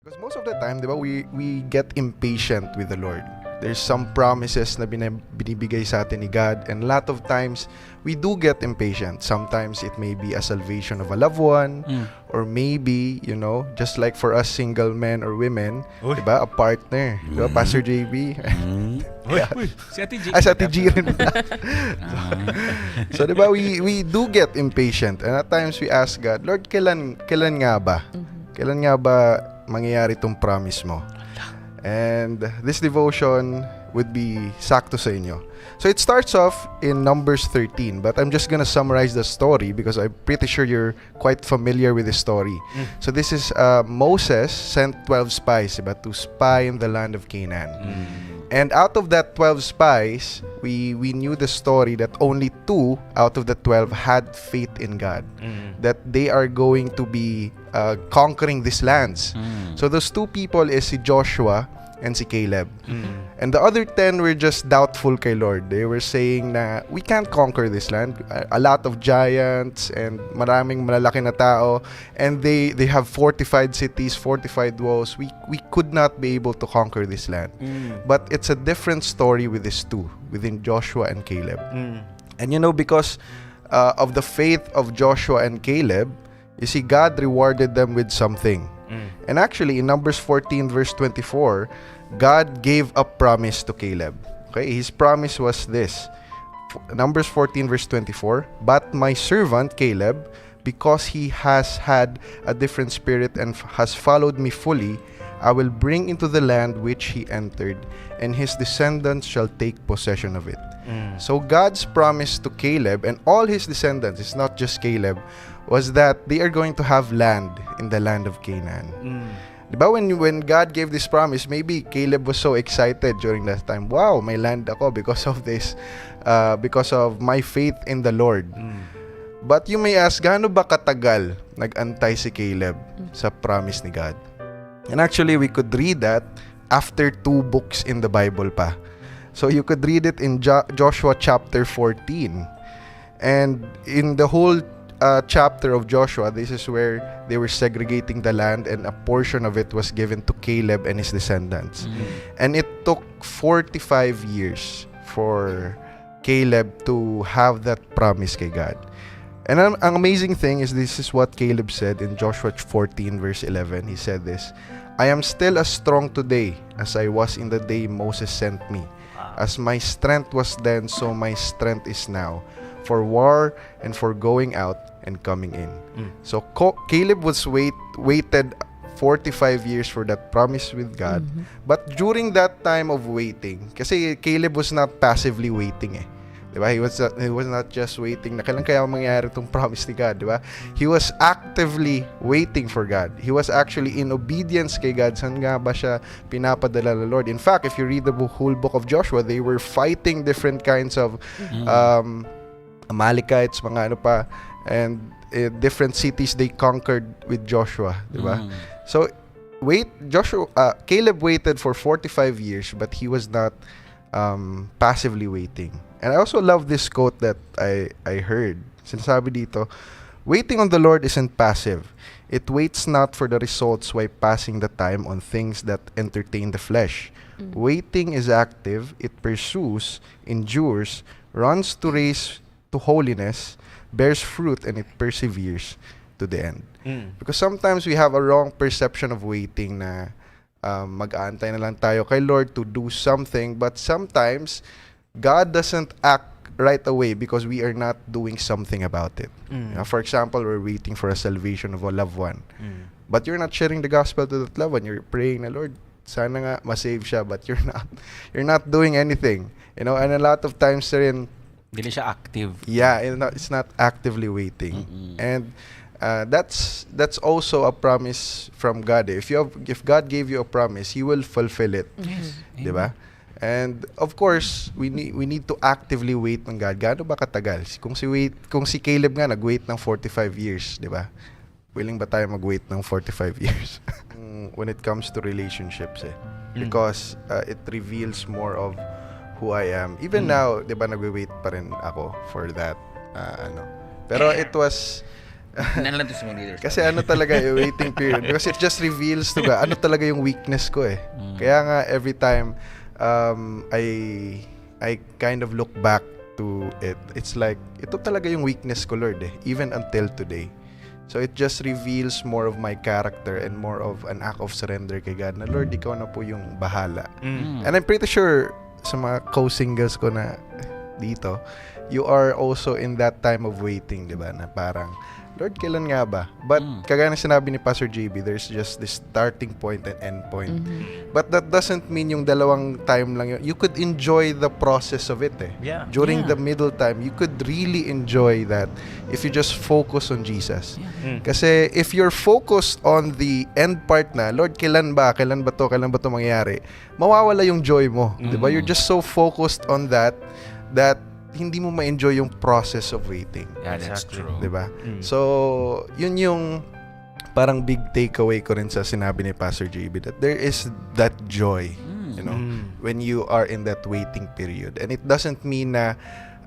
Because most of the time, di ba, we get impatient with the Lord. There's some promises na binibigay sa atin ni God, and a lot of times we do get impatient. Sometimes it may be a salvation of a loved one, or maybe, you know, just like for us single men or women, di ba, a partner. Di ba, Pastor JB? Si Ate G. Si Ate G rin. So, di ba, we do get impatient, and at times we ask God, Lord, kailan nga ba? Kailan nga ba mangyayari itong promise mo? And this devotion would be sakto sa inyo. So it starts off in Numbers 13, but I'm just gonna summarize the story because I'm pretty sure you're quite familiar with the story. So this is Moses sent 12 spies, diba, to spy in the land of Canaan. And out of that 12 spies, we knew the story that only 2 out of the 12 had faith in God, that they are going to be conquering these lands. So those 2 people is si Joshua and si Caleb. And the other 10 were just doubtful kay Lord. They were saying na we can't conquer this land. A lot of giants and maraming malalaki na tao, and they have fortified cities, fortified walls. We could not be able to conquer this land. But it's a different story with these 2, within Joshua and Caleb. And you know, because of the faith of Joshua and Caleb, you see, God rewarded them with something. And actually, in Numbers 14 verse 24, God gave a promise to Caleb. Okay, his promise was this. Numbers 14 verse 24, but my servant Caleb, because he has had a different spirit and has followed me fully, I will bring into the land which he entered, and his descendants shall take possession of it. So God's promise to Caleb and all his descendants, it's not just Caleb, was that they are going to have land in the land of Canaan. Diba, when God gave this promise, maybe Caleb was so excited during that time. Wow, may land ako because of this, because of my faith in the Lord. But you may ask, gaano ba katagal nag-antay si Caleb sa promise ni God? And actually, we could read that after 2 books in the Bible pa. So you could read it in Joshua chapter 14. And in the whole chapter of Joshua, this is where they were segregating the land, and a portion of it was given to Caleb and his descendants. And it took 45 years for Caleb to have that promise kay God. And an amazing thing is, this is what Caleb said in Joshua 14 verse 11. He said this, I am still as strong today as I was in the day Moses sent me. As my strength was then, so my strength is now, for war and for going out and coming in. So Caleb was waited 45 years for that promise with God. But during that time of waiting, kasi Caleb was not passively waiting diba? He was not just waiting na kailan kaya mangyayari itong promise ni God, diba? He was actively waiting for God. He was actually in obedience kay God. Saan nga ba siya pinapadala ng Lord? In fact, if you read the whole book of Joshua, they were fighting different kinds of Amalekites, mga ano pa, and different cities they conquered with Joshua, diba? So Caleb waited for 45 years, but he was not passively waiting. And I also love this quote that I heard. Sinasabi dito, waiting on the Lord isn't passive. It waits not for the results while passing the time on things that entertain the flesh. Waiting is active. It pursues, endures, runs to race to holiness, bears fruit, and it perseveres to the end. Because sometimes we have a wrong perception of waiting na mag-aantay na lang tayo kay Lord to do something, but sometimes God doesn't act right away because we are not doing something about it. For example, we're waiting for a salvation of a loved one, but you're not sharing the gospel to that loved one. You're praying na, Lord, sana nga ma-save siya, but you're not doing anything. You know, and a lot of times rin, Hindi siya active. Yeah, it's not actively waiting. And that's also a promise from God. If God gave you a promise, He will fulfill it. Diba? And of course, we need to actively wait ng God. Gaano ba katagal? Kung si Caleb nga nag-wait ng 45 years, diba? Willing ba tayo mag-wait ng 45 years? When it comes to relationships because it reveals more of who I am. Even now, 'di ba, nagwe-wait pa rin ako for that Pero it was Nalan to sa mga leaders. Kasi ano talaga yung waiting period. Because it just reveals to God, ano talaga yung weakness ko eh. Kaya nga every time I kind of look back to it, it's like, ito talaga yung weakness ko, Lord eh. Even until today. So it just reveals more of my character and more of an act of surrender kay God na, Lord, ikaw na po yung bahala. And I'm pretty sure sa mga co-singles ko na dito, you are also in that time of waiting, di ba? Na parang, Lord, kailan nga ba? But kagaya ng sinabi ni Pastor JB, there's just this starting point and end point. But that doesn't mean yung dalawang time lang yun. You could enjoy the process of it eh. Yeah. During the middle time, you could really enjoy that if you just focus on Jesus. Kasi if you're focused on the end part na, Lord, kailan ba to mangyayari? Mawawala yung joy mo. Diba? You're just so focused on that hindi mo ma-enjoy yung process of waiting. Yeah, that's Exactly. true. Diba? So, yun yung parang big takeaway ko rin sa sinabi ni Pastor JB, that there is that joy, you know, when you are in that waiting period. And it doesn't mean na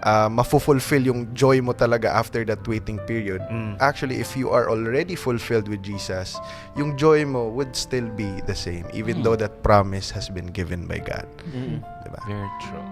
mafulfill yung joy mo talaga after that waiting period. Actually, if you are already fulfilled with Jesus, yung joy mo would still be the same, even though that promise has been given by God. Diba? Very true.